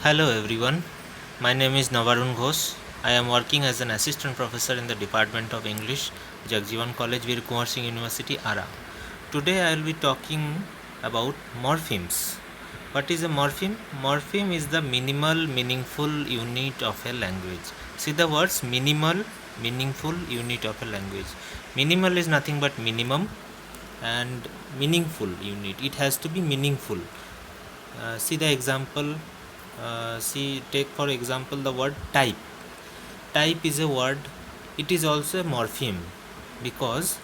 Hello everyone, my name is Navarun Ghosh. I am working as an assistant professor in the Department of English, Jagjivan College, Veer Kumar Singh University, Ara. Today I will be talking about morphemes. What is a morpheme? Morpheme is the minimal meaningful unit of a language. See the words minimal meaningful unit of a language. Minimal is nothing but minimum and meaningful unit. It has to be meaningful. See the example. Take for example the word type. Type is a word. It is also a morpheme because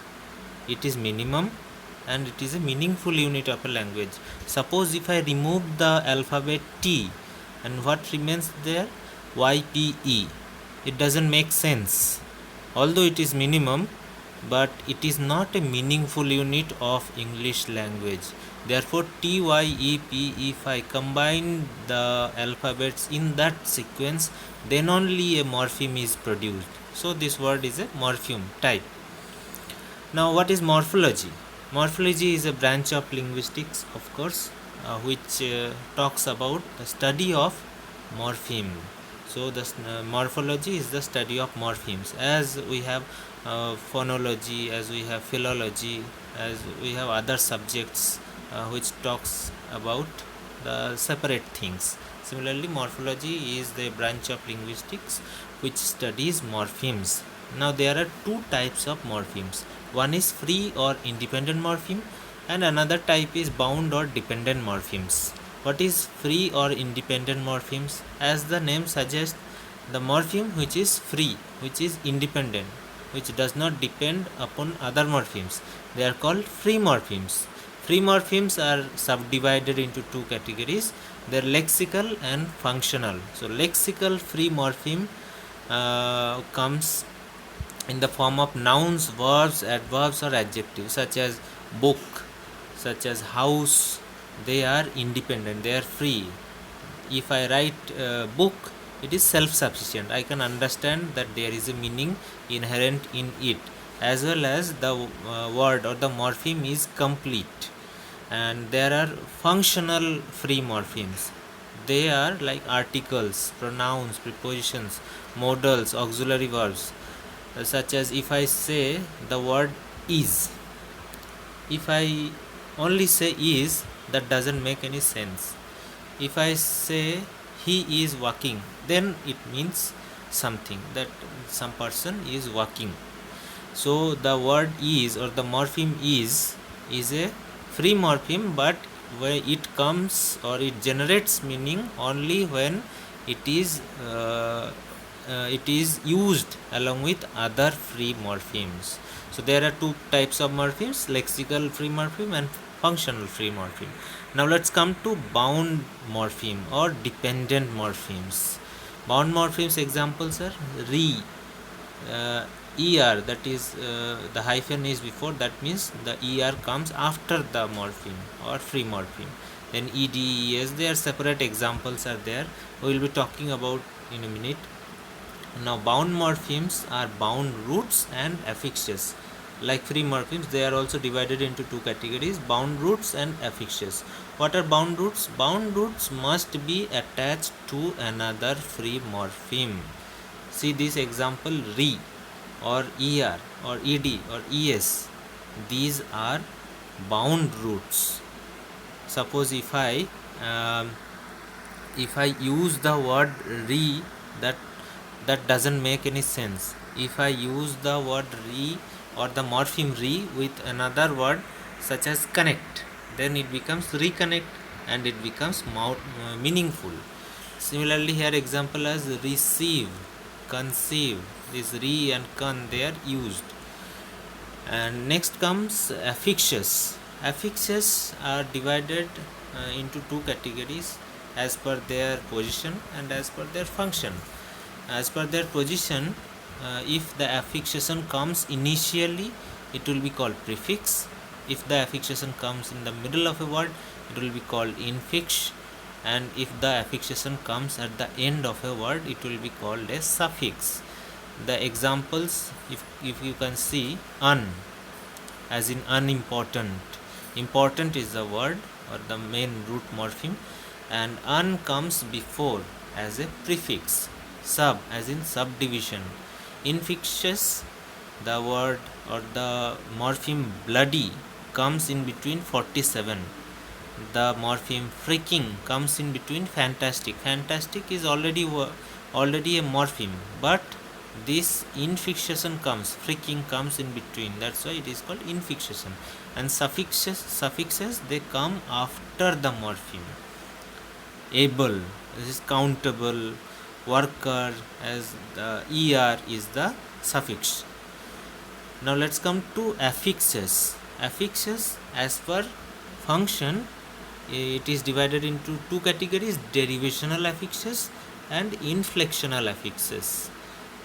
it is minimum and it is a meaningful unit of a language. Suppose if I remove the alphabet T, and what remains there? YPE. It doesn't make sense. Although it is minimum, but it is not a meaningful unit of English language. Therefore, TYEP, if I combine the alphabets in that sequence, then only a morpheme is produced. So, this word is a morpheme type. Now, what is morphology? Morphology is a branch of linguistics, of course, which talks about the study of morpheme. So, the morphology is the study of morphemes. As we have phonology, as we have philology, as we have other subjects which talks about the separate things. Similarly, morphology is the branch of linguistics which studies morphemes. Now, there are two types of morphemes. One is free or independent morpheme, and another type is bound or dependent morphemes. What is free or independent morphemes? As the name suggests, the morpheme which is free, which is independent, which does not depend upon other morphemes, they are called free morphemes. Free morphemes are subdivided into two categories. They are lexical and functional. So, lexical free morpheme comes in the form of nouns, verbs, adverbs, or adjectives, such as book, such as house. They are independent, they are free. If I write book, it is self-sufficient. I can understand that there is a meaning inherent in it, as well as the word or the morpheme is complete. And there are functional free morphemes. They are like articles, pronouns, prepositions, modals, auxiliary verbs, such as if I say the word is. If I only say is, that doesn't make any sense. If I say he is walking, then it means something, that some person is walking. So the word is or the morpheme is a free morpheme, but where it comes or it generates meaning only when it is used along with other free morphemes. So there are two types of morphemes: lexical free morpheme and functional free morpheme. Now let's come to bound morpheme or dependent morphemes. Bound morphemes examples are re, er, that is the hyphen is before, that means the er comes after the morpheme or free morpheme. Then ed, es, they are separate examples are there, we will be talking about in a minute. Now bound morphemes are bound roots and affixes. Like free morphemes, they are also divided into two categories: bound roots and affixes. What are bound roots? Bound roots must be attached to another free morpheme. See this example: re or er or ed or es. These are bound roots. Suppose if I use the word re, that doesn't make any sense. If I use the word re or the morpheme re with another word such as connect, then it becomes reconnect and it becomes meaningful. Similarly, here example as receive, conceive. This re and con, they are used. And next comes affixes. Affixes are divided into two categories as per their position and as per their function. As per their position, if the affixation comes initially, it will be called prefix. If the affixation comes in the middle of a word, it will be called infix. And if the affixation comes at the end of a word, it will be called a suffix. The examples, if you can see, un, as in unimportant. Important is the word or the main root morpheme, and un comes before as a prefix. Sub as in subdivision. Infectious, the word or the morpheme bloody comes in between 47. The morpheme freaking comes in between fantastic. Fantastic is already a morpheme, but this infixation comes, freaking comes in between. That's why it is called infixation. And suffixes they come after the morpheme. Able, this is countable. Worker, as the er is the suffix. Now let's come to affixes. Affixes, as per function, it is divided into two categories: derivational affixes and inflectional affixes.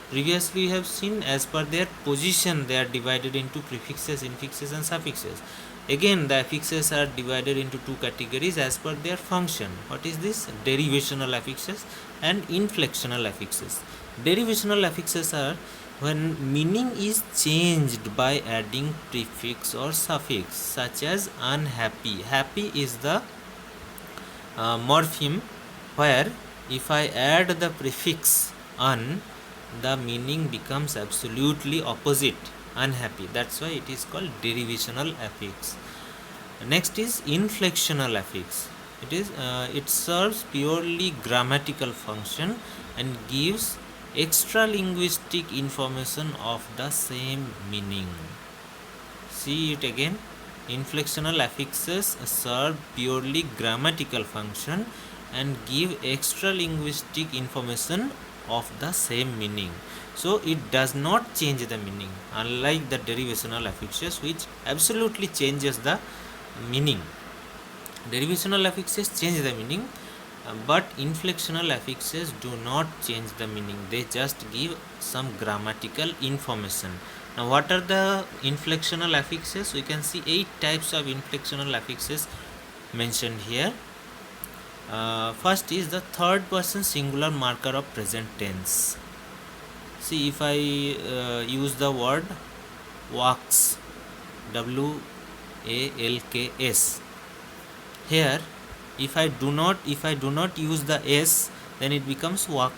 Previously we have seen as per their position they are divided into prefixes, infixes and suffixes. Again the affixes are divided into two categories as per their function. What is this? Derivational affixes and inflectional affixes. Derivational affixes are when meaning is changed by adding prefix or suffix, such as unhappy. Happy is the morpheme where if I add the prefix un, the meaning becomes absolutely opposite, unhappy. That's why it is called derivational affix. Next is inflectional affix. It serves purely grammatical function and gives extra linguistic information of the same meaning. See it again. Inflectional affixes serve purely grammatical function and give extra linguistic information of the same meaning. So it does not change the meaning, unlike the derivational affixes which absolutely changes the meaning. Derivational affixes change the meaning, but inflectional affixes do not change the meaning. They just give some grammatical information. Now what are the inflectional affixes? We can see 8 types of inflectional affixes mentioned here. First is the third person singular marker of present tense. See, if I use the word walks, walks, here if I do not use the s, then it becomes walk.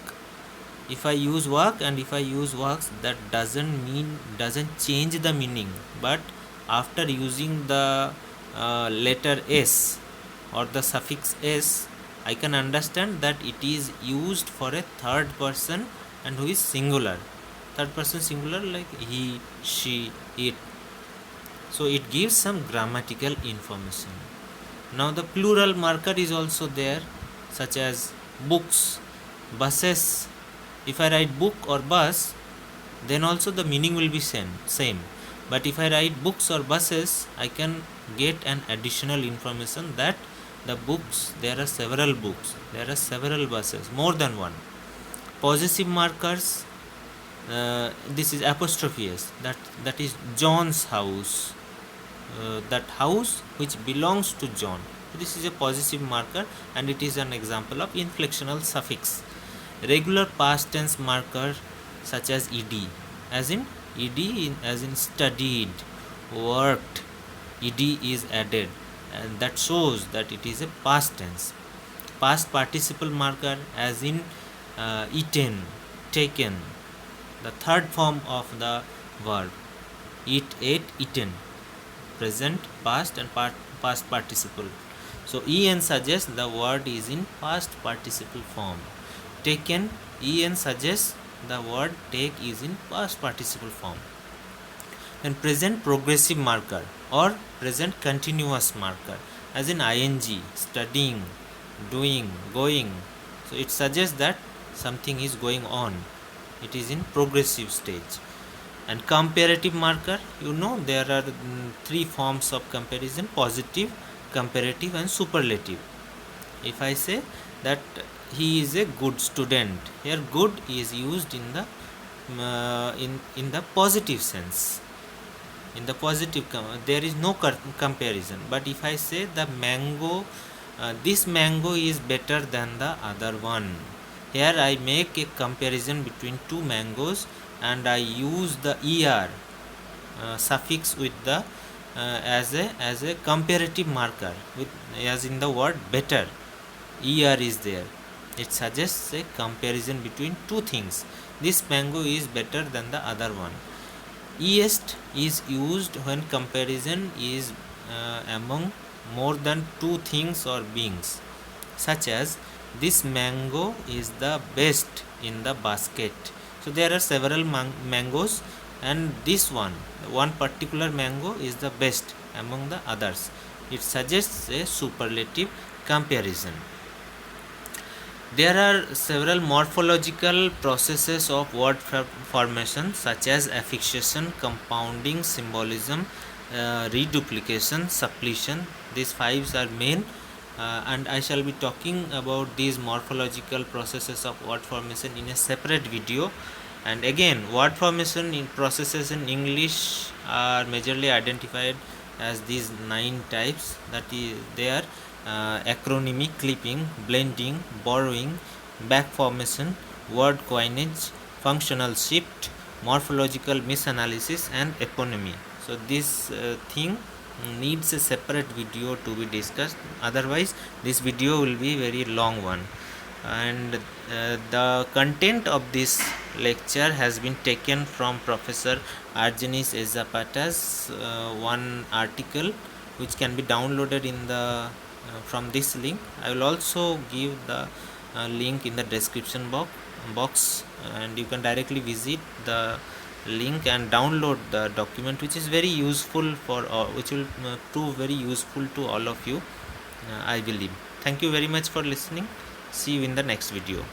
If I use walk and if I use walks, that doesn't change the meaning, but after using the letter s or the suffix s, I can understand that it is used for a third person and who is singular. Third person singular like he, she, it. So it gives some grammatical information. Now the plural marker is also there, such as books, buses. If I write book or bus, then also the meaning will be same. But if I write books or buses, I can get an additional information that the books, there are several books, there are several buses, more than one. Possessive markers, this is apostrophe s, that is John's house. That house which belongs to John. This is a possessive marker and it is an example of inflectional suffix. Regular past tense marker such as ed, as in studied, worked, ed is added, and that shows that it is a past tense. Past participle marker as in eaten, taken, the third form of the verb. Eat, ate, eaten, present, past and past participle. So en suggests the word is in past participle form. Taken, en suggests the word take is in past participle form. Then present progressive marker or present continuous marker as in ing, studying, doing, going. So it suggests that something is going on. It is in progressive stage. And comparative marker, there are 3 forms of comparison: positive, comparative and superlative. If I say that he is a good student, here good is used in the positive sense. In the positive, there is no comparison. But if I say the mango, this mango is better than the other one, here I make a comparison between 2 mangoes and I use the er suffix with the as a comparative marker, with as in the word better. er is there. It suggests a comparison between two things. This mango is better than the other one. Est is used when comparison is among more than two things or beings, such as this mango is the best in the basket. So there are several mangoes, and this one particular mango is the best among the others. It suggests a superlative comparison. There are several morphological processes of word formation, such as affixation, compounding, symbolism, reduplication, suppletion. These five are main, and I shall be talking about these morphological processes of word formation in a separate video. And again, word formation in processes in English are majorly identified as these 9 types, that is they are acronymy, clipping, blending, borrowing, back formation, word coinage, functional shift, morphological misanalysis, and eponymy. So this thing needs a separate video to be discussed, otherwise this video will be very long one. And the content of this lecture has been taken from Professor Argenis Ezapata's one article, which can be downloaded in the from this link. I will also give the link in the description box, and you can directly visit the link and download the document, which is very useful for which will prove very useful to all of you, I believe. Thank you very much for listening. See you in the next video.